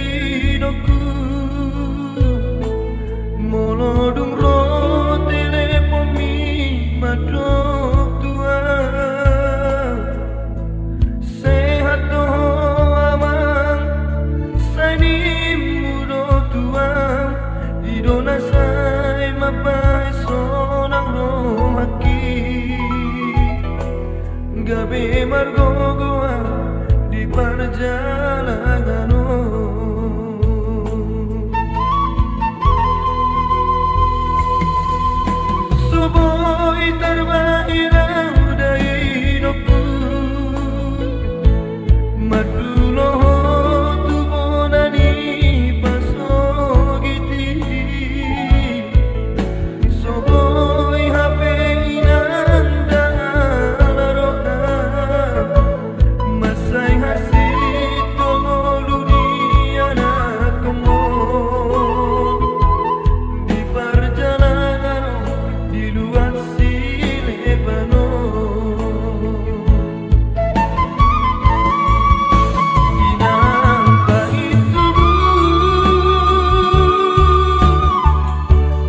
hidupku, molodung ro telepon mi madok tua, sehat doh amang sani mudo tua, idona sai mapai sonang ro haki, gabe margo goa di perjalanan. Boy terbaik dari hidupku, madulo tu bonani pasogiti, so boy hape inanda laroha, masai hasil tolu dunia nak kemon di perjalanan. Di luar si Lebanon, inangka itu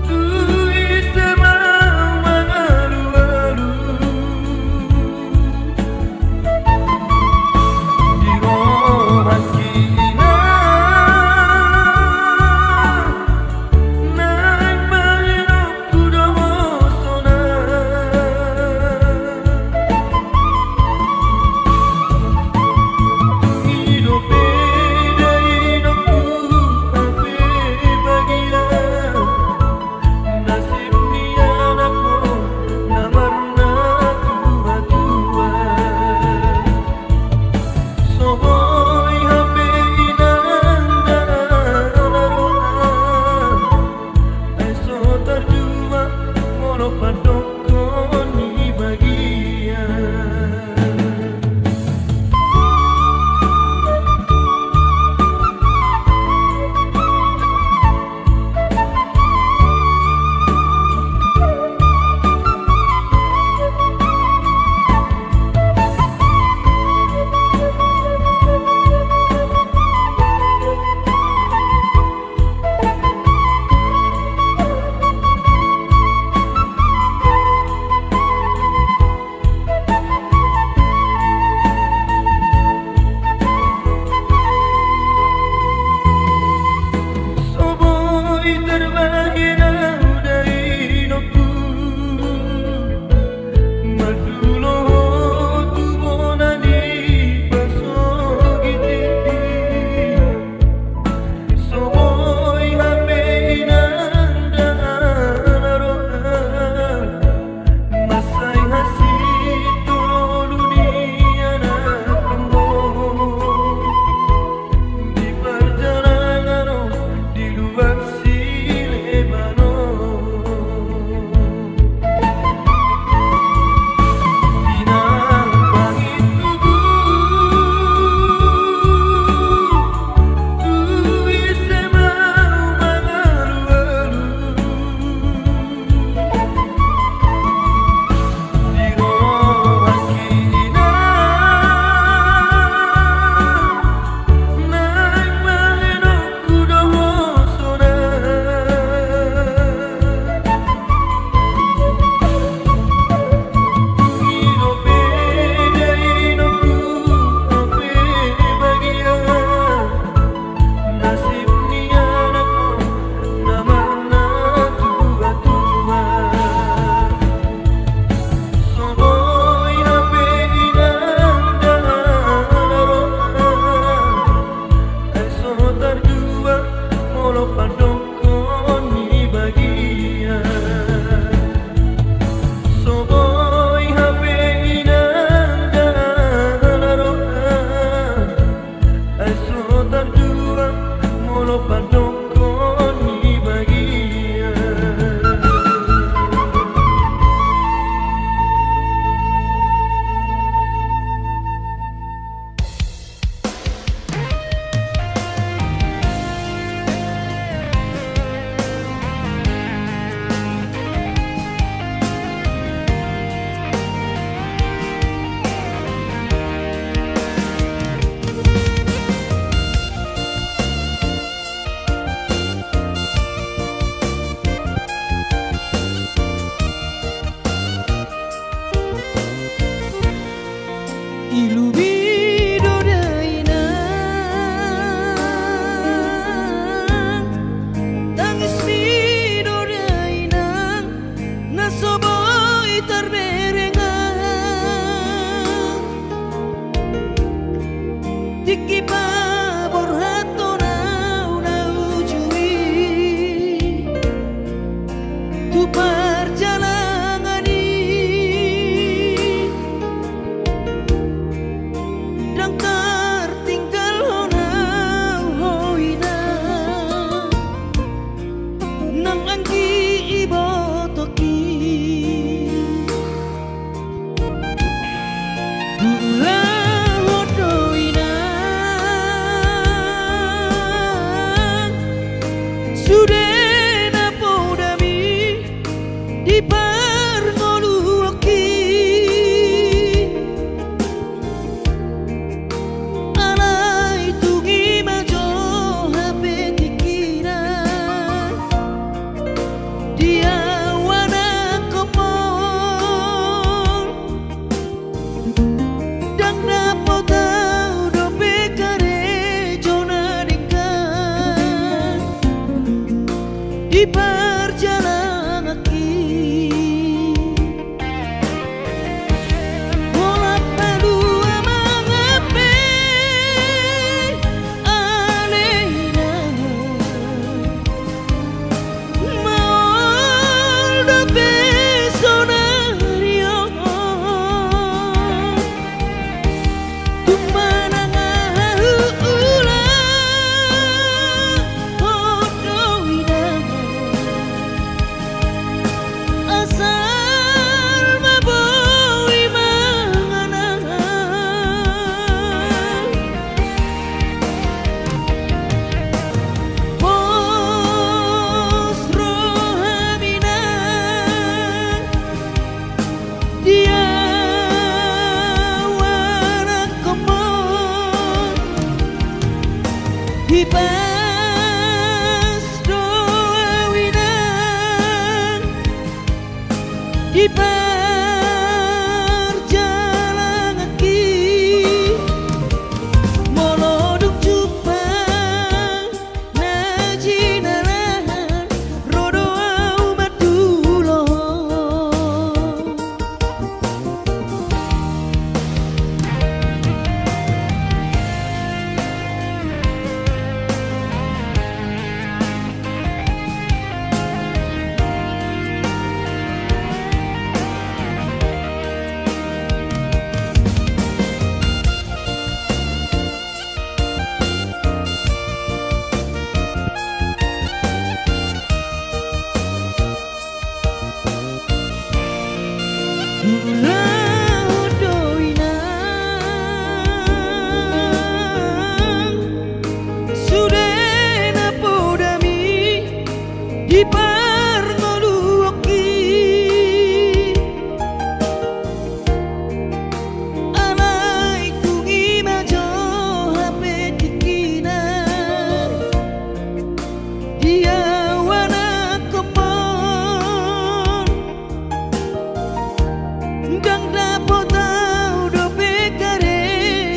tu isema mangalu-alu di rohan kina naik bayar kuda perjalanan kaki. Bola palu mengape alena molda pesonario tumanang ula hodoina asal maboy mangana pos rohamina dia wana komon hipas doa winan di perjalanan kaki. Moloduk jupang najinaran rodo umat dulo Sudena podami di parngoluoki alai kungi majo hape dikina dia wana komon dang dapotau do pekare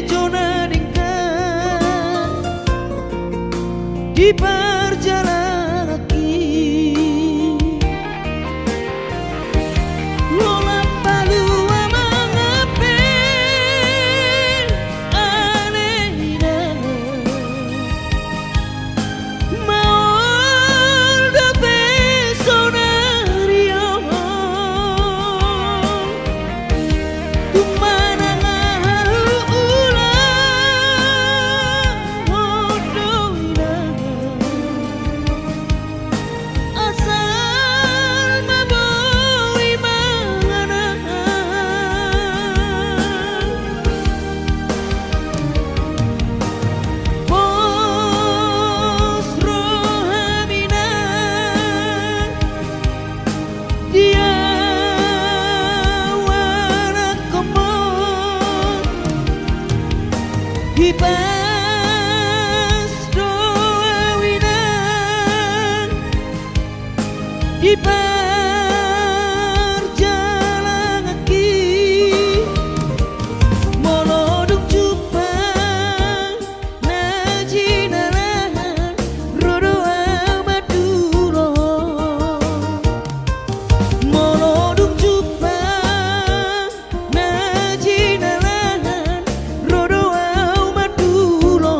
jona dingkan di perjalanan kaki. Lola palu mengape alena molda pesonario tumanang ula hodoina asal maboy mangana pos rohamina dia wana komon hipas doa winan di perjalanan kaki. Moloduk jupang najinaran rodo amat dulo moloduk jupang najinaran rodo amat dulo.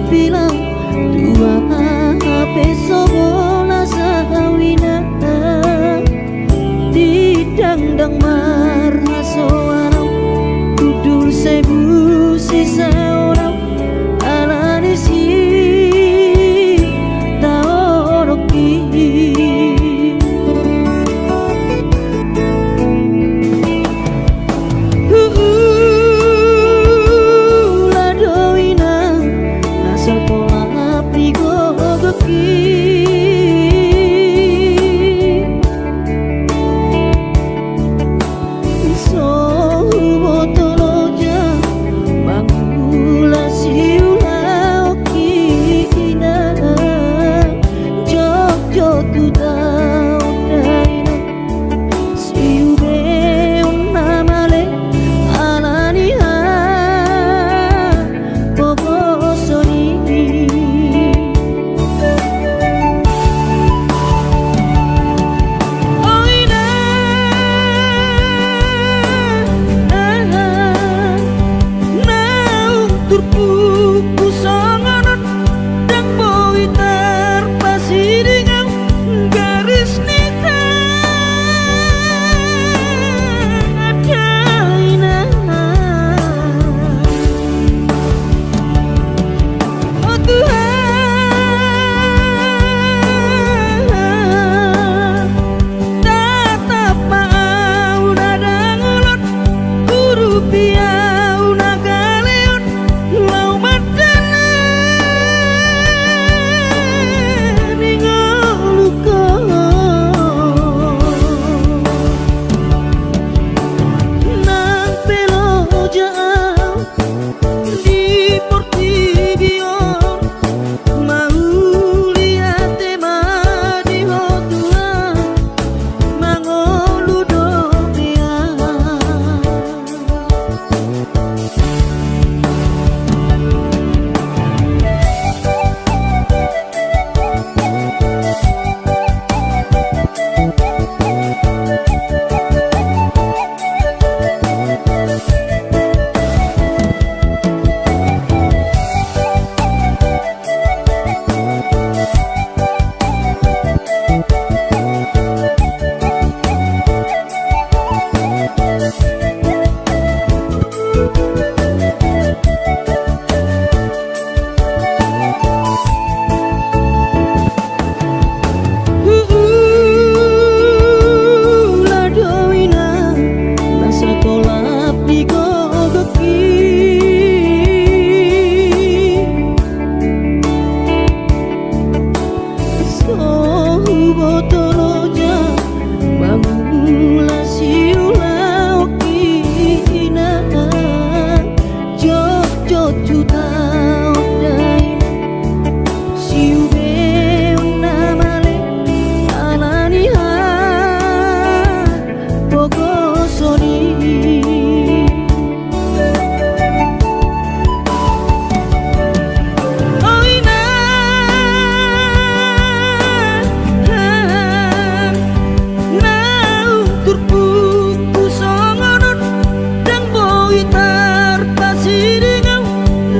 bilang Tua peso bola sawina Didang-dang marhaso arau Kudul sebu sisa orang Alani si taoroki Ladoina Nasal pola prigo goki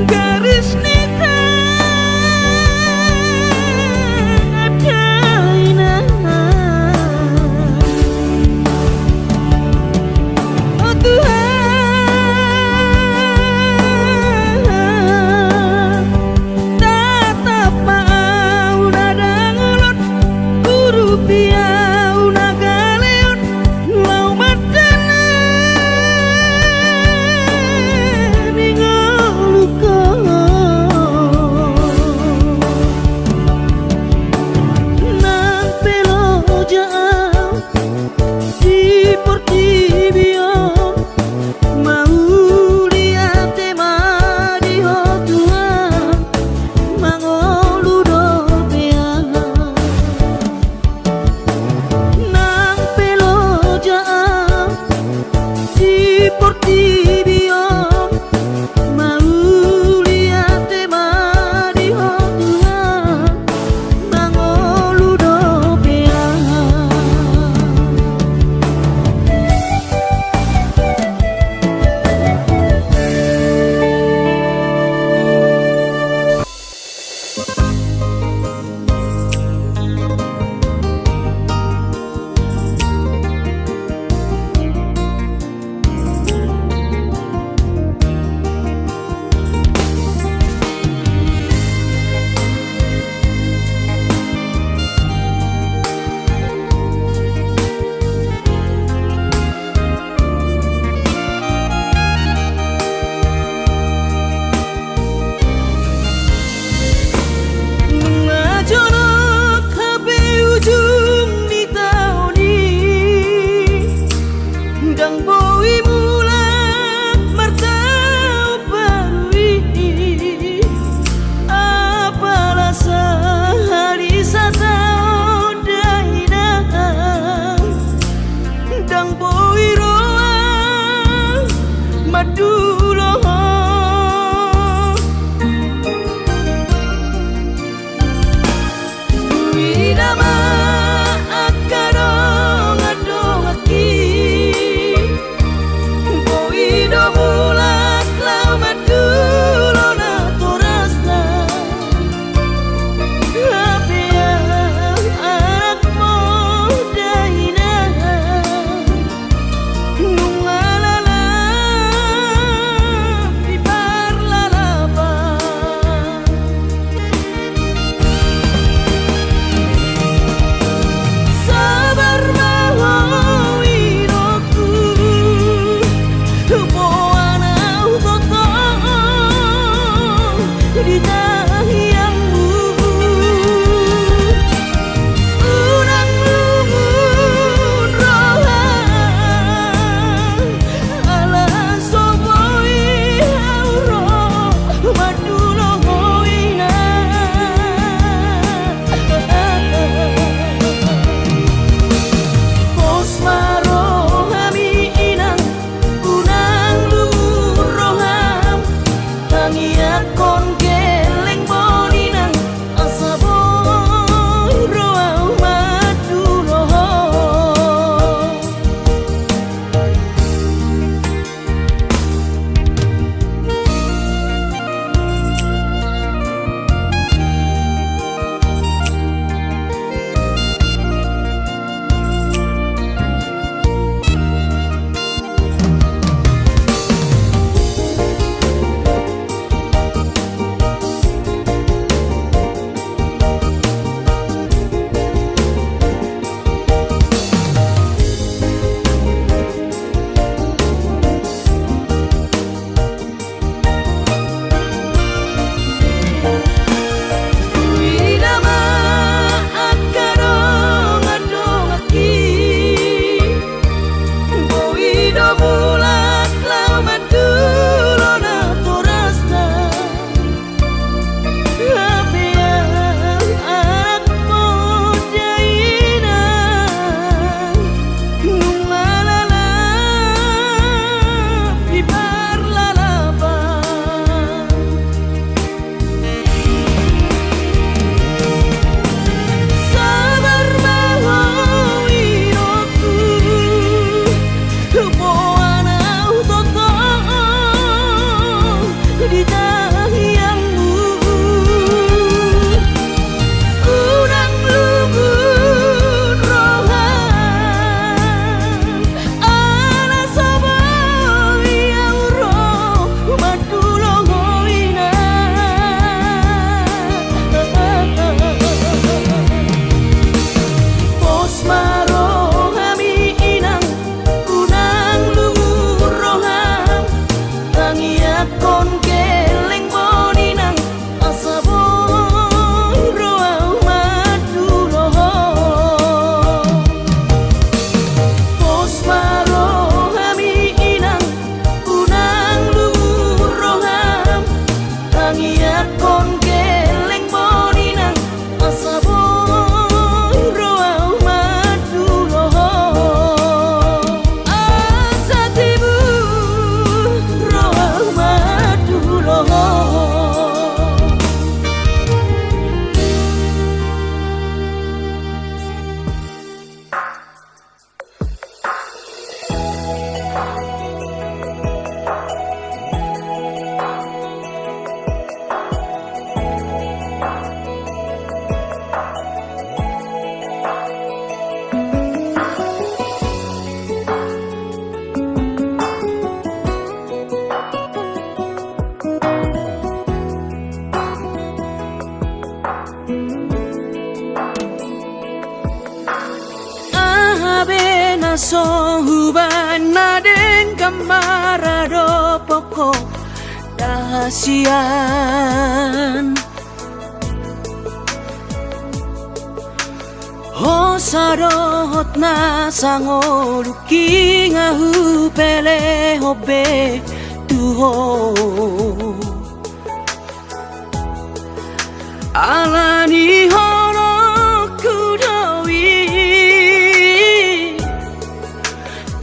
Garis Tangiakon geleng boninang asa boy roa maduloho. So hubana den kamarado poko dahasian Hosarot na sangoluki ngahu pele hobe tuho Alani horo kudowi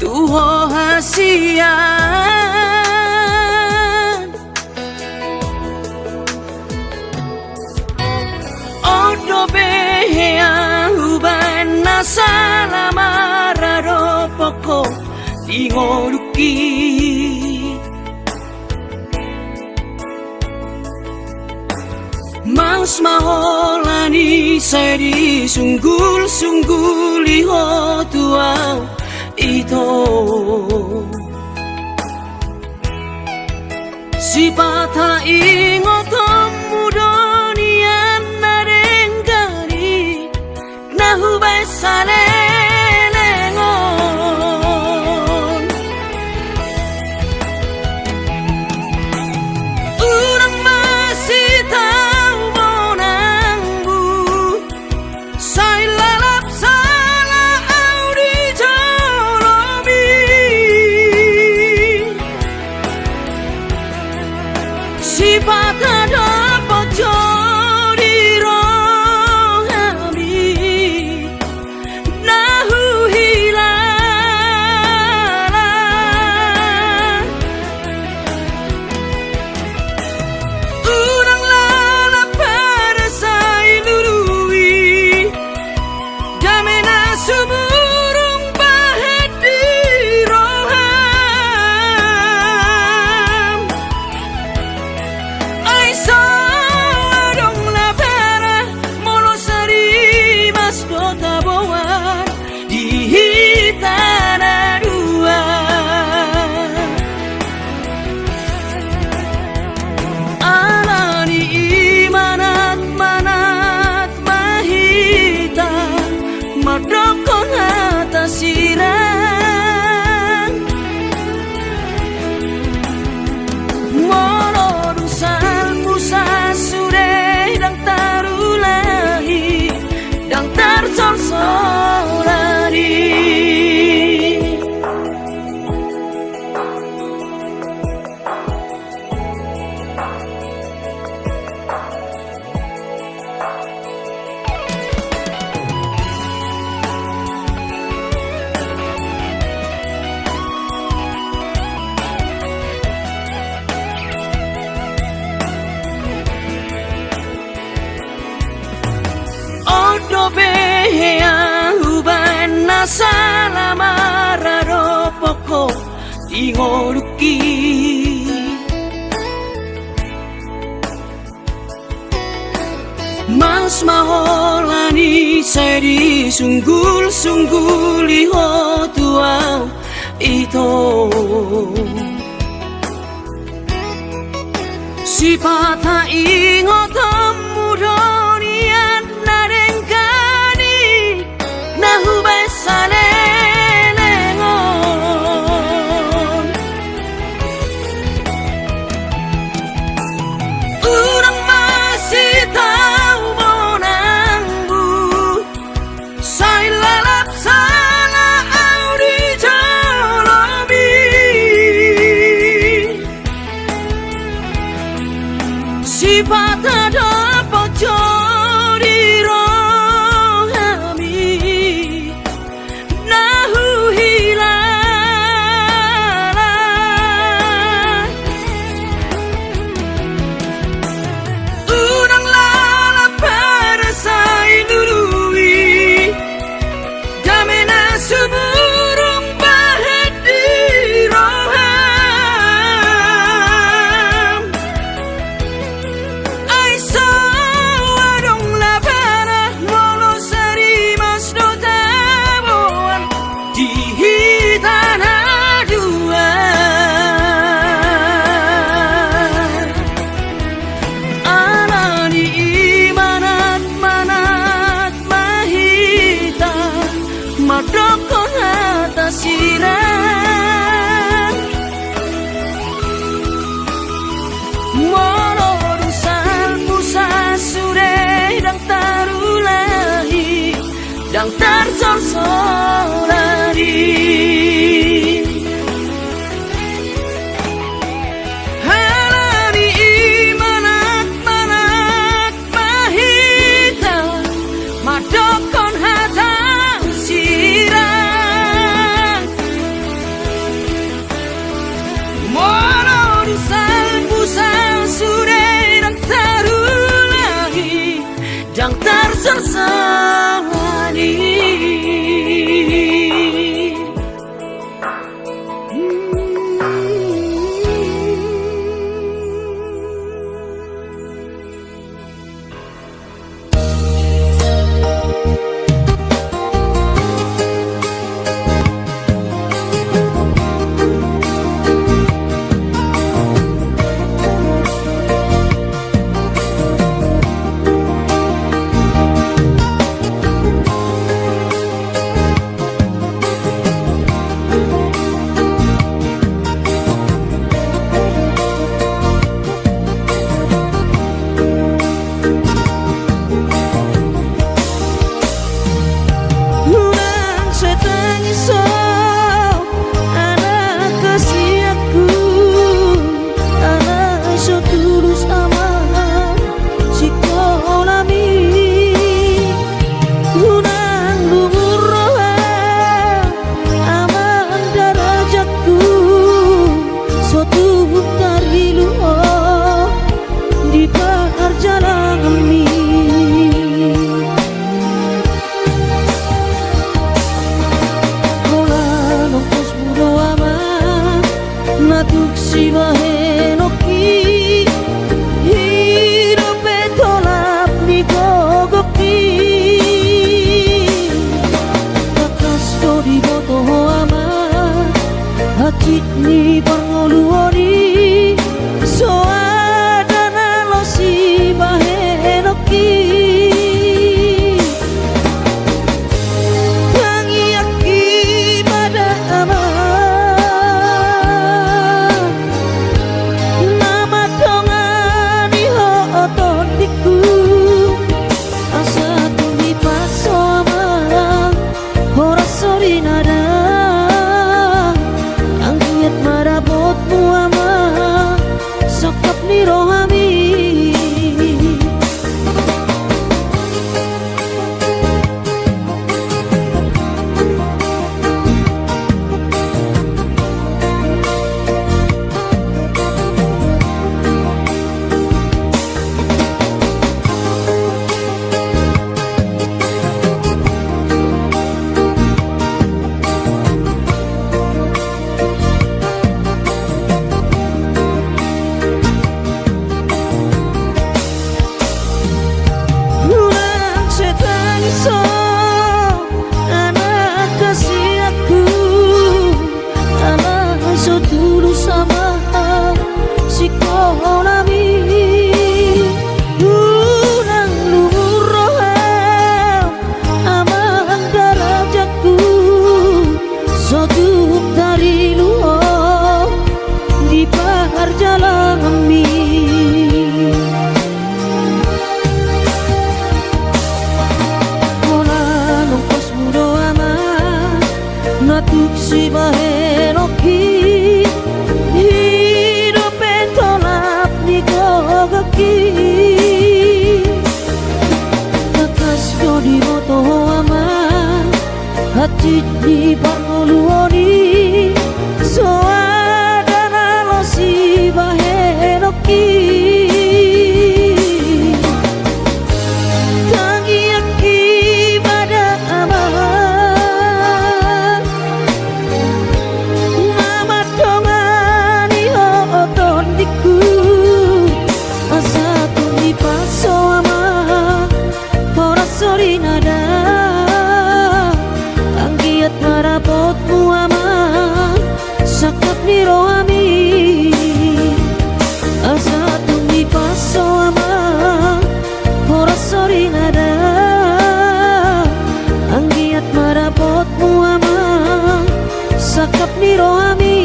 Tuho hasian Odo behea hubana salamarado poko Ingoluki Mas maholani sedi sunggul-sunggul iho tuau ito Si pata ingotom mudonian narengkari Nahubay salelengon Urang masih tahu monangbu Say lalap salah audi jolomi Si pata dapat jodi rohami Nahu hilala ko ingoruki Mas maholani seri sunggul-sunggul iho tuau ito Sipata ingotam mudonian narengkani nahubesane nengon Urang masih tahu monangmu Say lalap sana audi jolobi Sifat ada pocori rohami Nahu hilala Udang lala pada say nurui Damena seburung bahet di roham Ay sawadong labana Molo sari mas do tabuan Di hitan aduan Anani imanat-manat mahita Madokon atas sirang Molorusan musa sure dang tarulahi Dang tarsorsorari Halani imanat-manat mahita Madokon hatang sirang Molorusan musa sure dang tarulahi Dang tarsorsorari siji parmoluoni soadana lo si bahenoki tangi aki pada aman mama dongani oton diku asa tuni paso ama ora sori nada anggiat marapotmu ama sakap niro ami asa tuni paso ama ora sori nada anggiat marapotmu ama sakap niro ami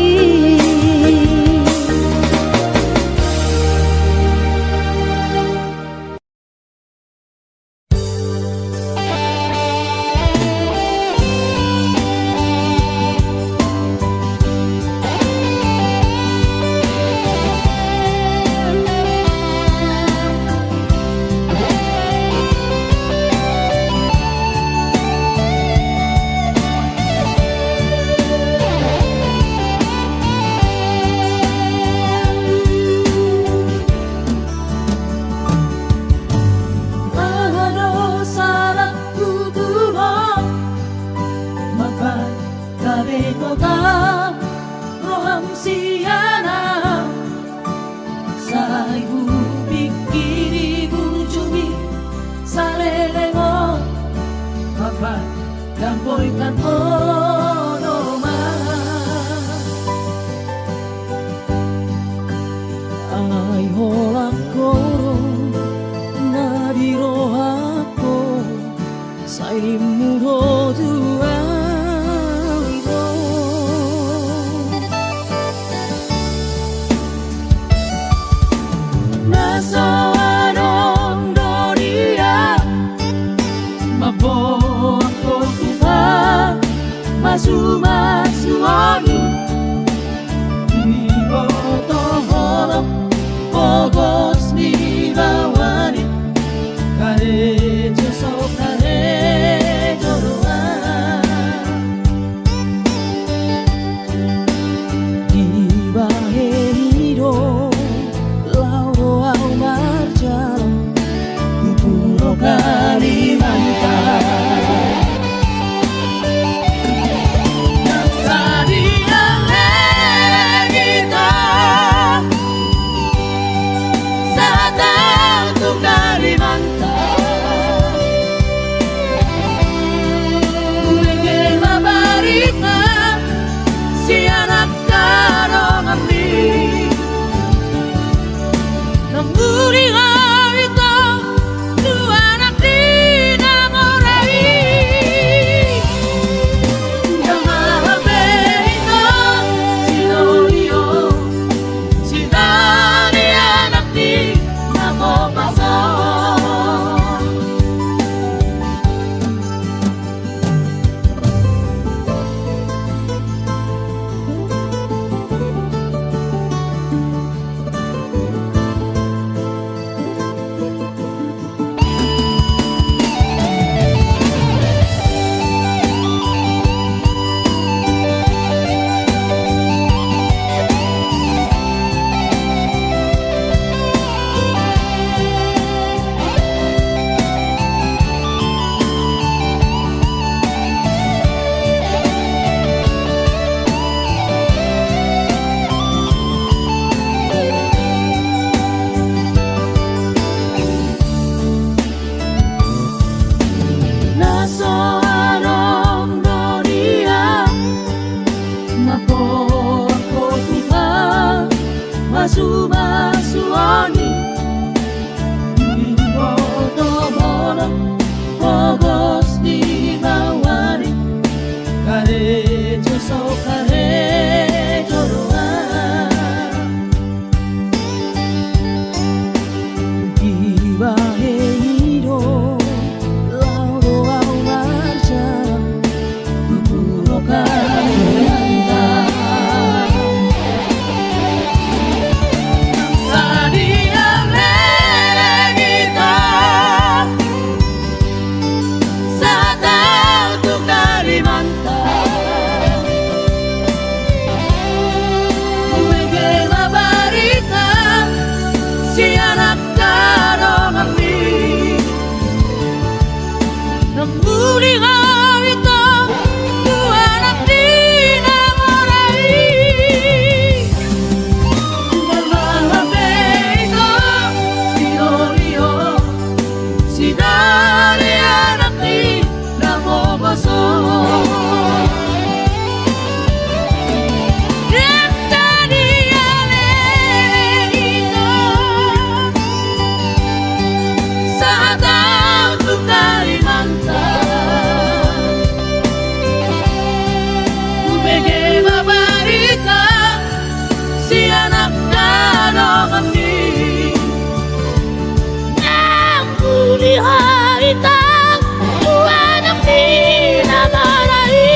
haitang buwan ang pinamarahi.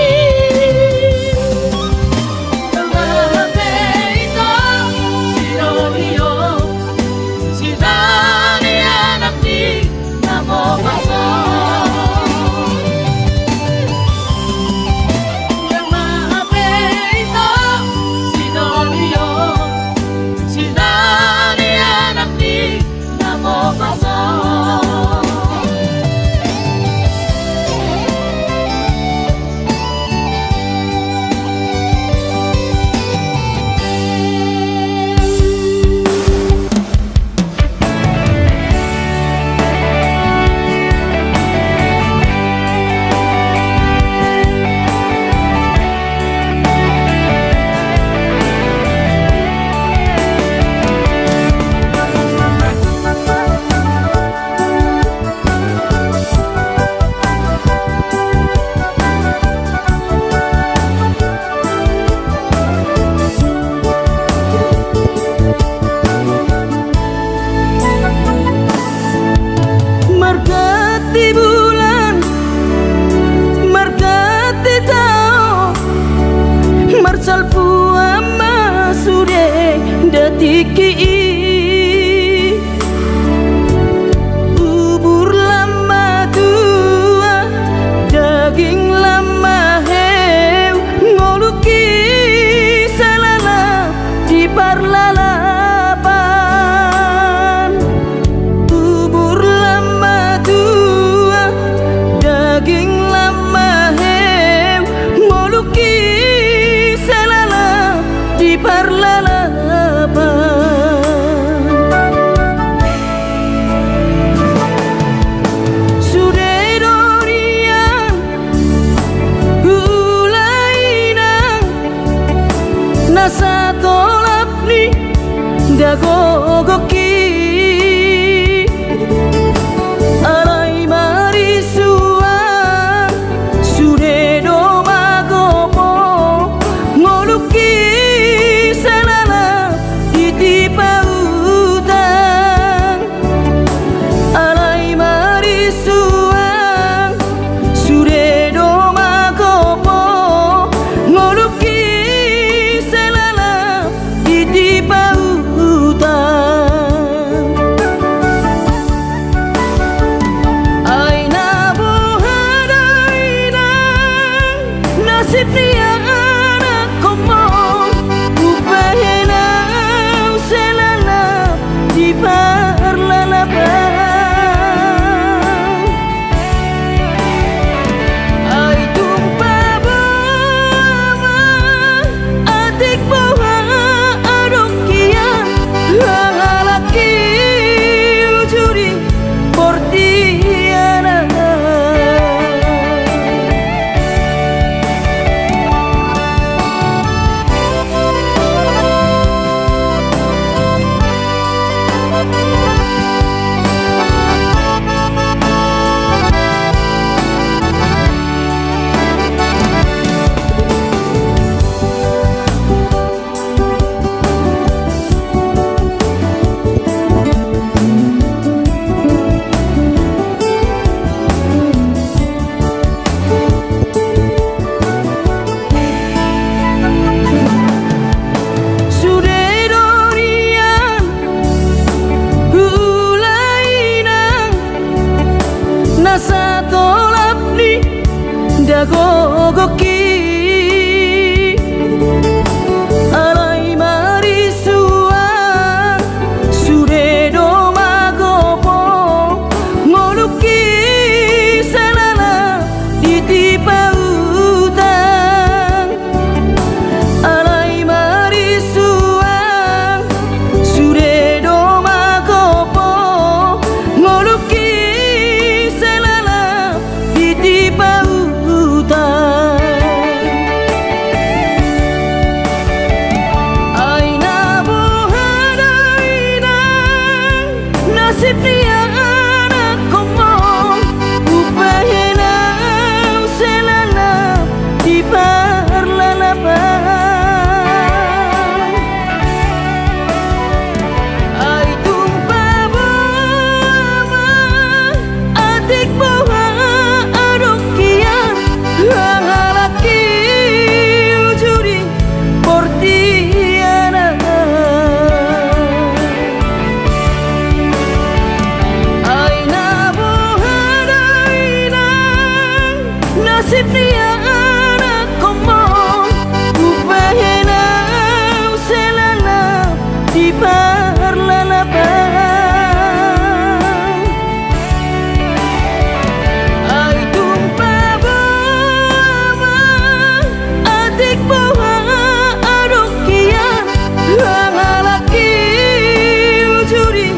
Ang gabi ito, sinoniyo, sinanian ang di na mo kaso. Ang gabi ito, sinoniyo, sinanian ang di na mo kaso. Markati bulan, markati tao, marsal puama sude datiki bubur lama tua, daging lama heu, ngoluki salala di parlalapan. Bubur lama tua, daging lama heu, ngoluki salala di parlalapan. Sudedorian gulainang nasa tolap ni dagogoki alai marisuan sudedo magopo ngoluki salala ditipa utang. Alai marisuan sudedo magopo ngoluki salala ditipa utang. Ay nabuhadainang nasib niya anak ko mo, upahenang selala di parlalaban. Ay tumpah bawa adik bawa adok kian lalaki ujuri portiana. Sudedorian gulainang nasa tolap ni dagogoki alai marisuan sudedo magopo ngoluki salala ditipa utang. Alai marisuan sudedo magopo ngoluki salala ditipa utang. Ay nabuhadainang nasib niya anak ko mo, upahenang selala di parlalaban. Ay tumpah bawa nasib dia anak komo upahena selala di parlalabang ay tumpah bawa adik bawa adok kia hangalaki ujuri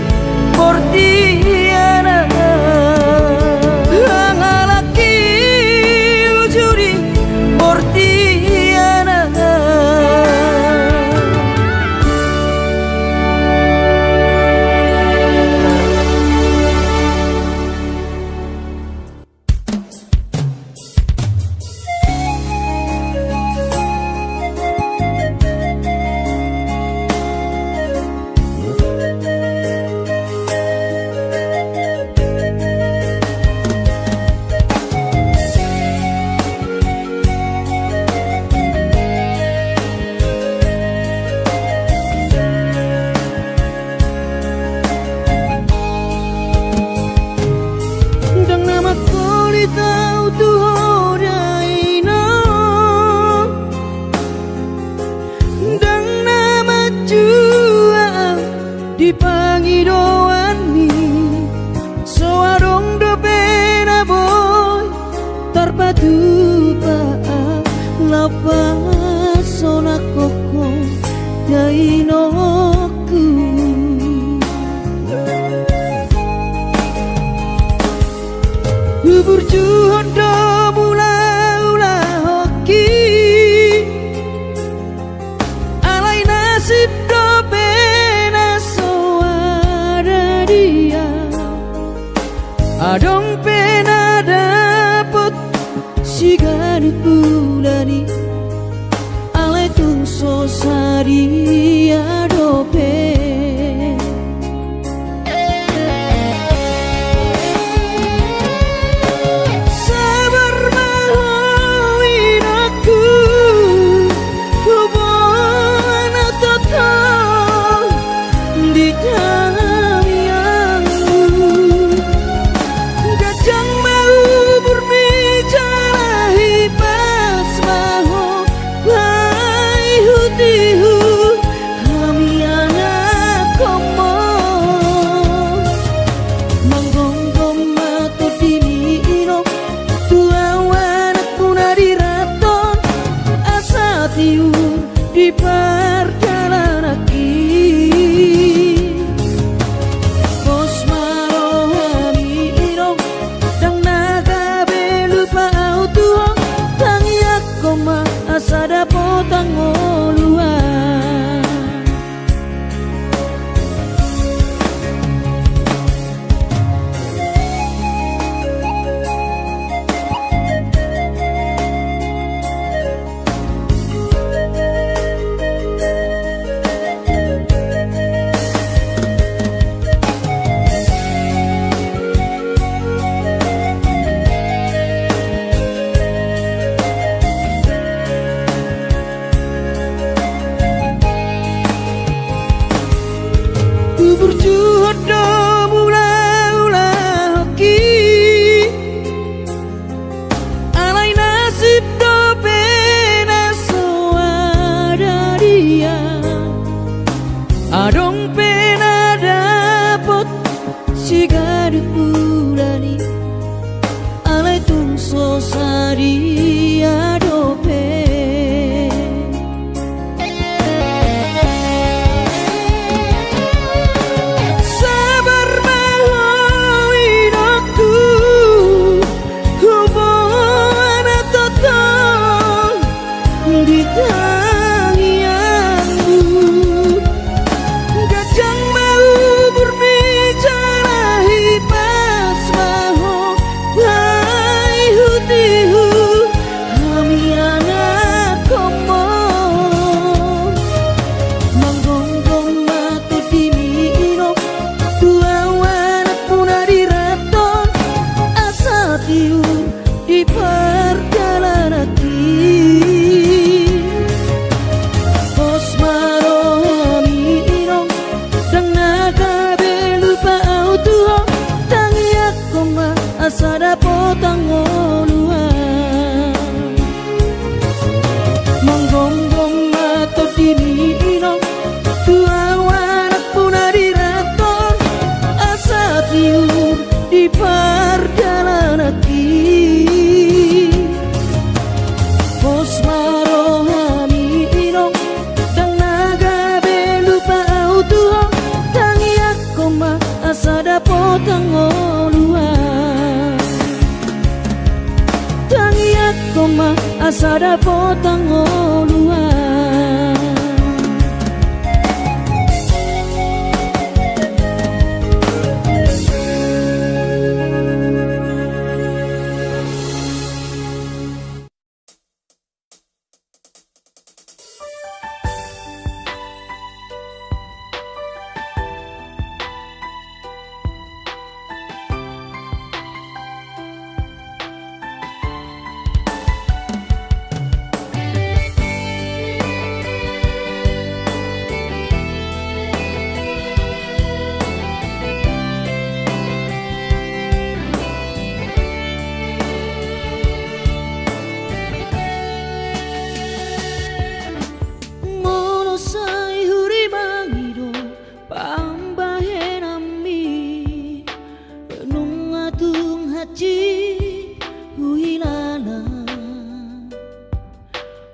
portiana hangalaki ujuri portiana Dang nama koli tau tuhodaino dang nama jua dipangi doani soarong do pena boy tarpatu paa lapa sona koko dainoku Hubur juhon do mula-ula hoki alai nasib do pena soada dia adong pena dapet sigari bulani alai tung sosari adope sabar mahuin aku hubungan total di kamianmu kadang mau berbicara hipas mahu bai hutihu kami anak komo manggonggong matu dinino tuawan puna diraton asa tiu di perjalanaki bos marohami ino dang naga belupa autua tangiak koma asada potang oluan berjuhud do mula-ula hoki alai nasib do pena soada dia adong pena dapot sigari bulani alai tung sosari adope sabar mahuin aku hubungan total di tangianmu kadang mau berbicara hipas mahu bai hutihu kami anak komo manggonggong matu dinino tuawan puna diraton asa tiu di perjalanaki bos marohami ino dang naga belupa autua tangiak koma asada potang oluan tersiur di perjalanan Pos marohami irong Dang naga belupa autuho Tangi ako asada potang oluan Tangi ako asada potang oluan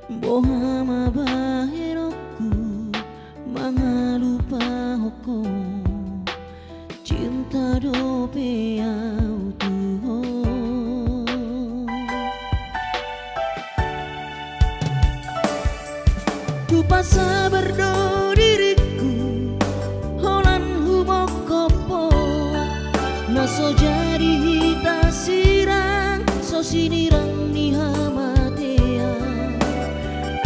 Bohama baheroku mangalupa hoko cinta dope autuho ku pasa berdo diriku holan humokopo naso jadi hita sirang so sinirang ni hamatea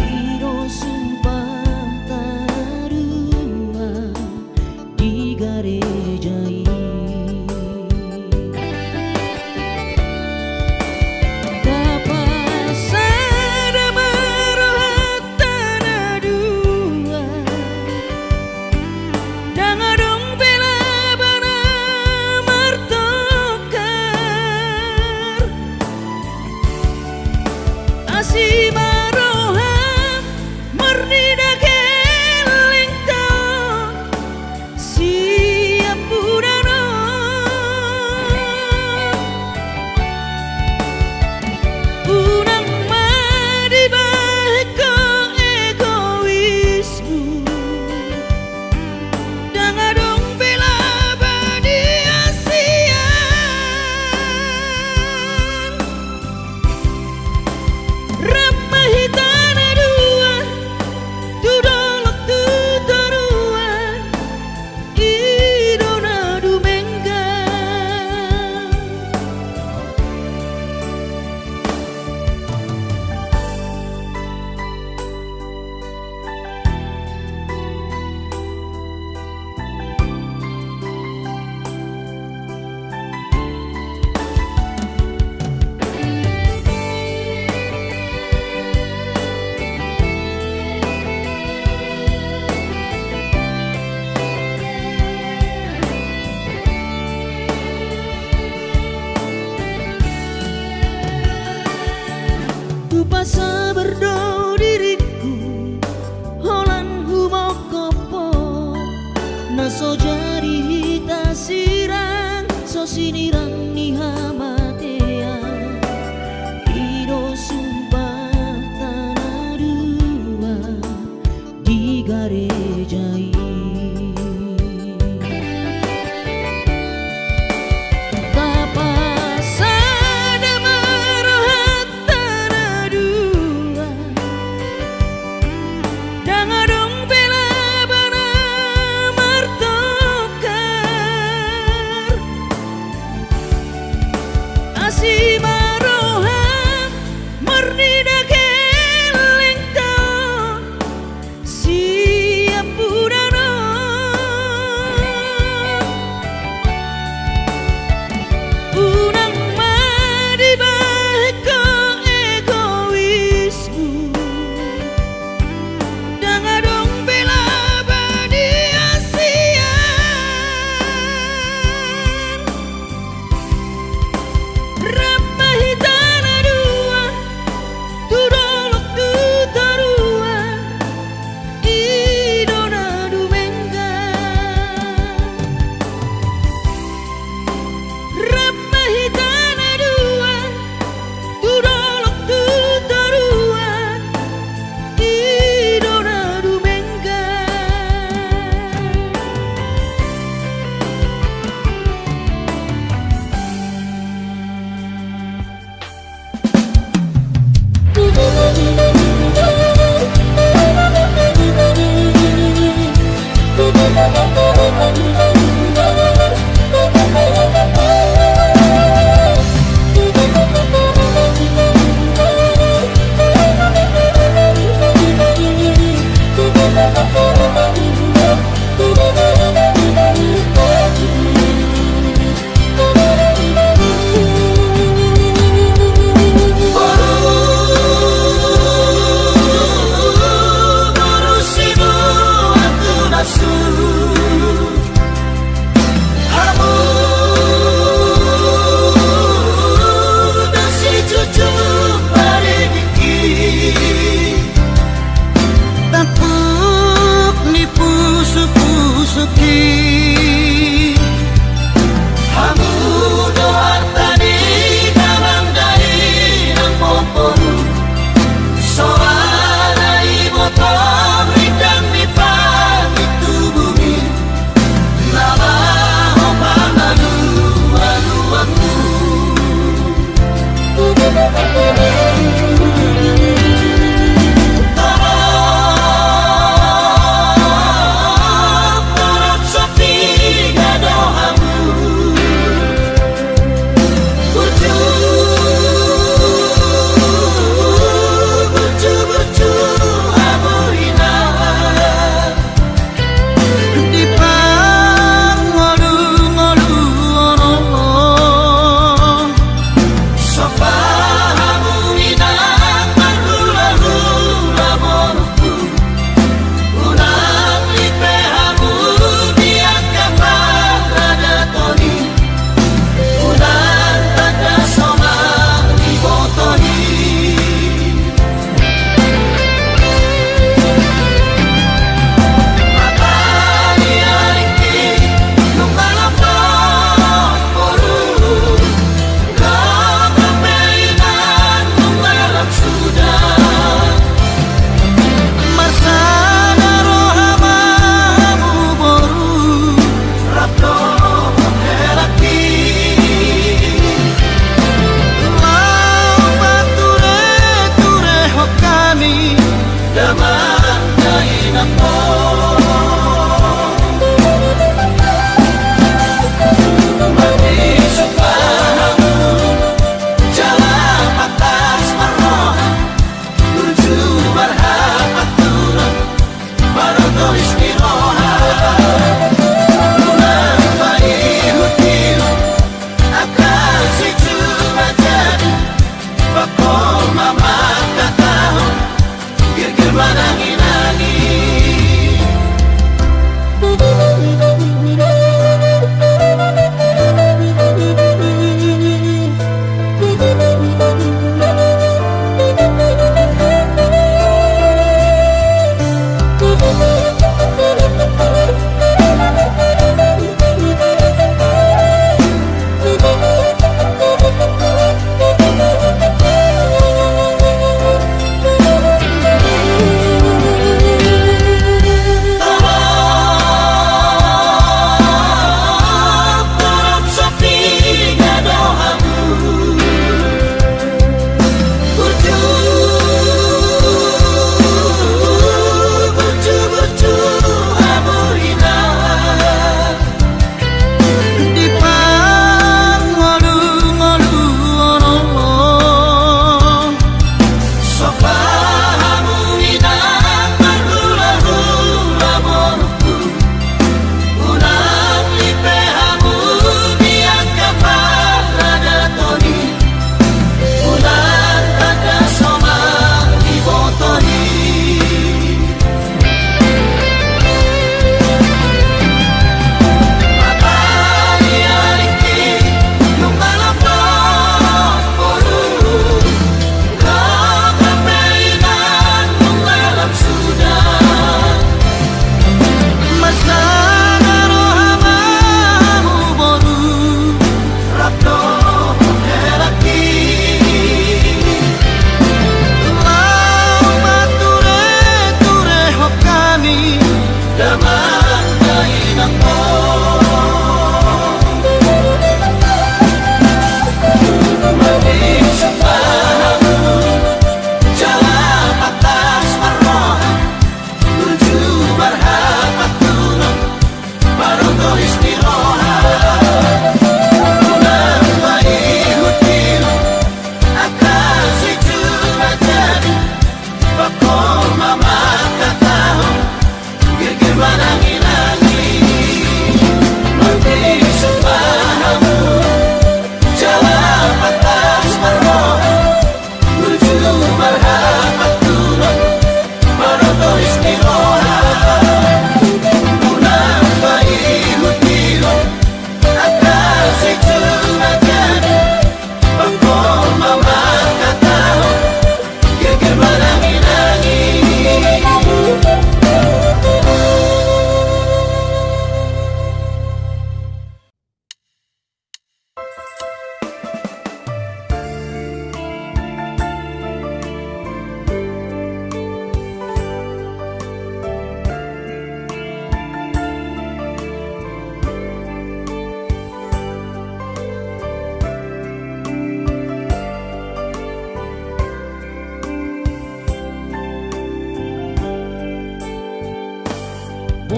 iro sumpah tarua di garejai tapasada marohatana dua dangadong bela bana martokar asima pasa berdo diriku holan humokopo naso jadi hita sirang so sinirang ni hamatea iro sumpah tanah dua di garejai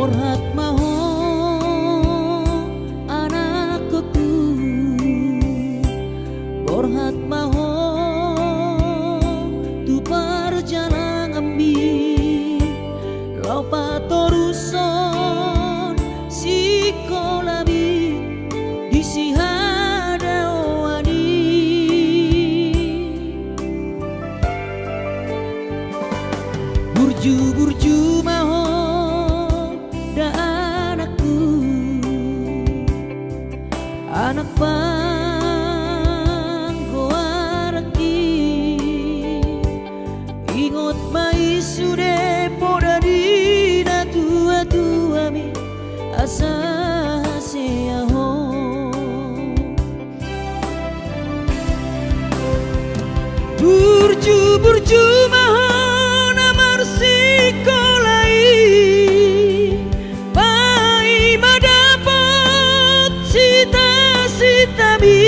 Borhat maho anakku, Borhat maho tu perjalanan ambi lau patoruson sikolabi disihada wani burju-burju maho da anakku, anak panggoaraki ingot mai sude poda dina tua-tua mi asa seaho burju-burju maho namar sikolai pai madapat cita-cita mi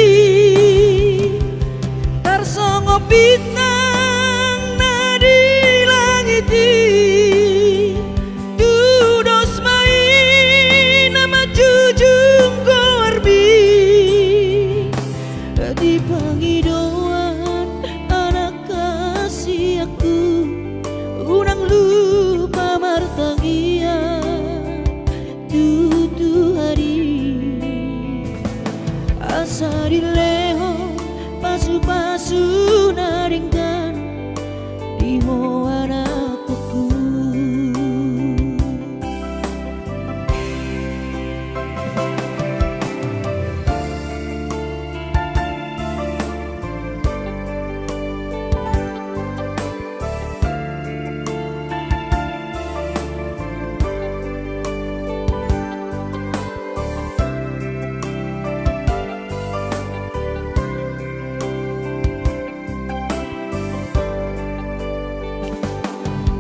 tarsongo bintang nadi langiti dudos mai nama jujung korbi di pangidauan anak kasih aku unang lupa martangia tutu hari asa dileho pasu-pasu naringkan diho anakku.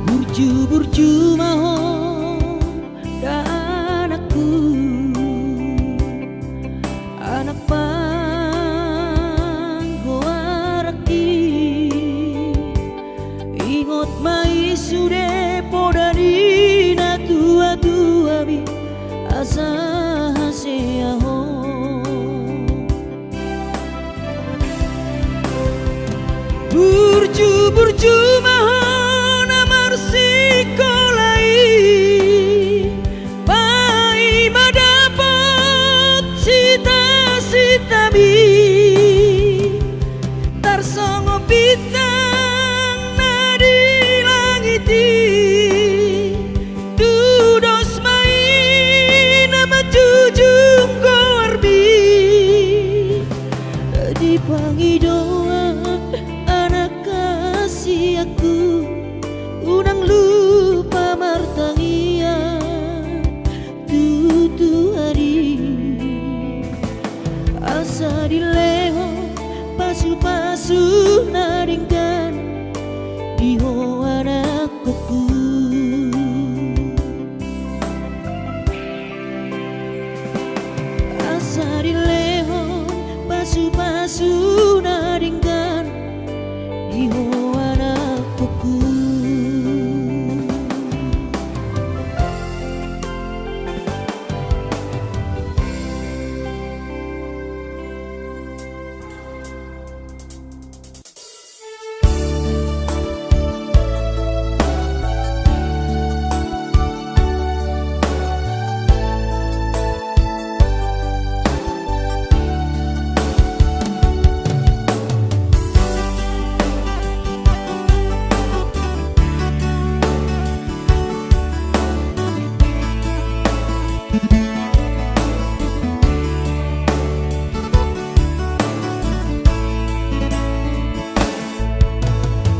Burju-burju maho da anakku, anak panggoaraki ingot mai sude poda dina tua-tua bi asa seaho burju-burju maho sikolai pai madapat cita-cita mi tarsongo bintang nadi langiti dudos mai nama jujung korbi di pangidauan anak kasih aku unang lupa martangia tutu hari asa dileho pasu-pasu naringkan diho anakku. Asa dileho pasu-pasu naringkan diho anakku.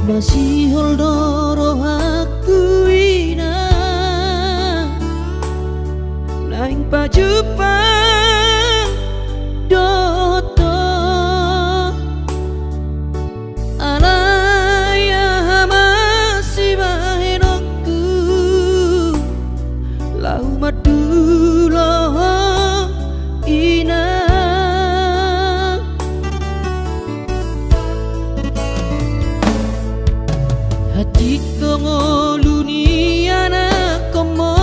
Masih holdoro aku ina naing pajupang doto alaya masih bahenokku lau madulo ina hati kongo luniana komo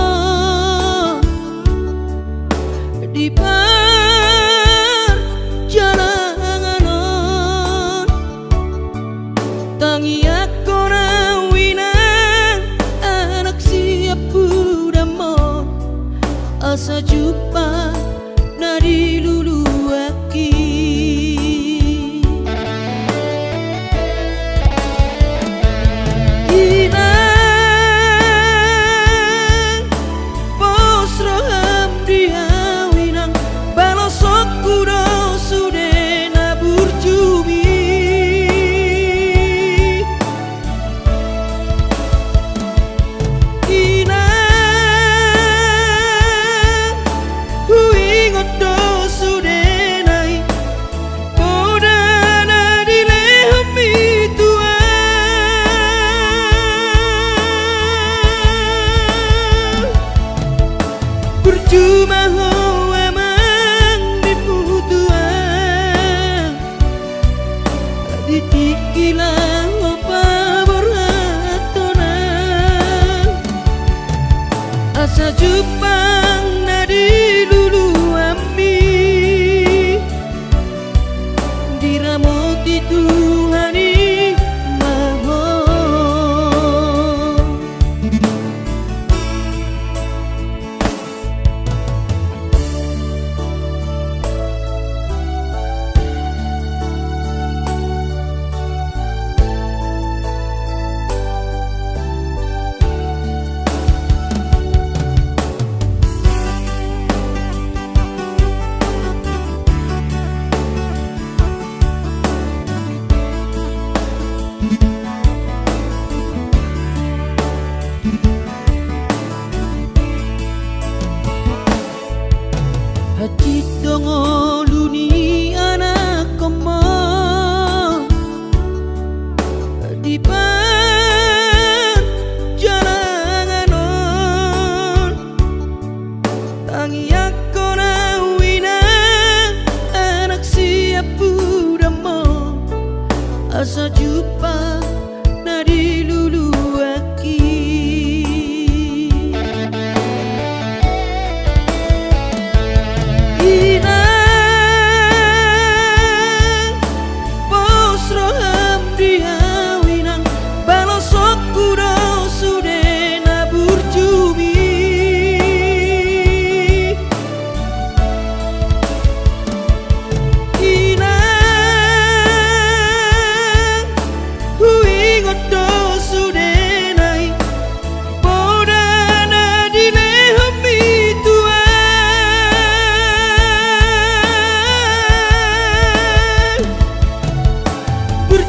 Ditikilang paboratona asa Jepang nadi lulu ami diramoti Tuhani maho hati dongo luni anak komo di jalanganon tangi aku nawina anak siap budamo asa jupa nadi lulu aki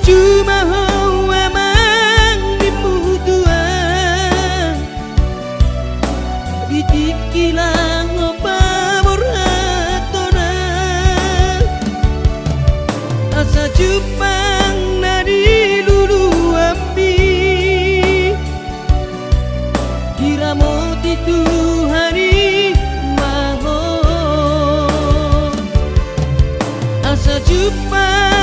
cuma hawa mandimu tuan ditikilang paboratona asa Jepang nadi lulu ami diramoti Tuhani maho asa Jepang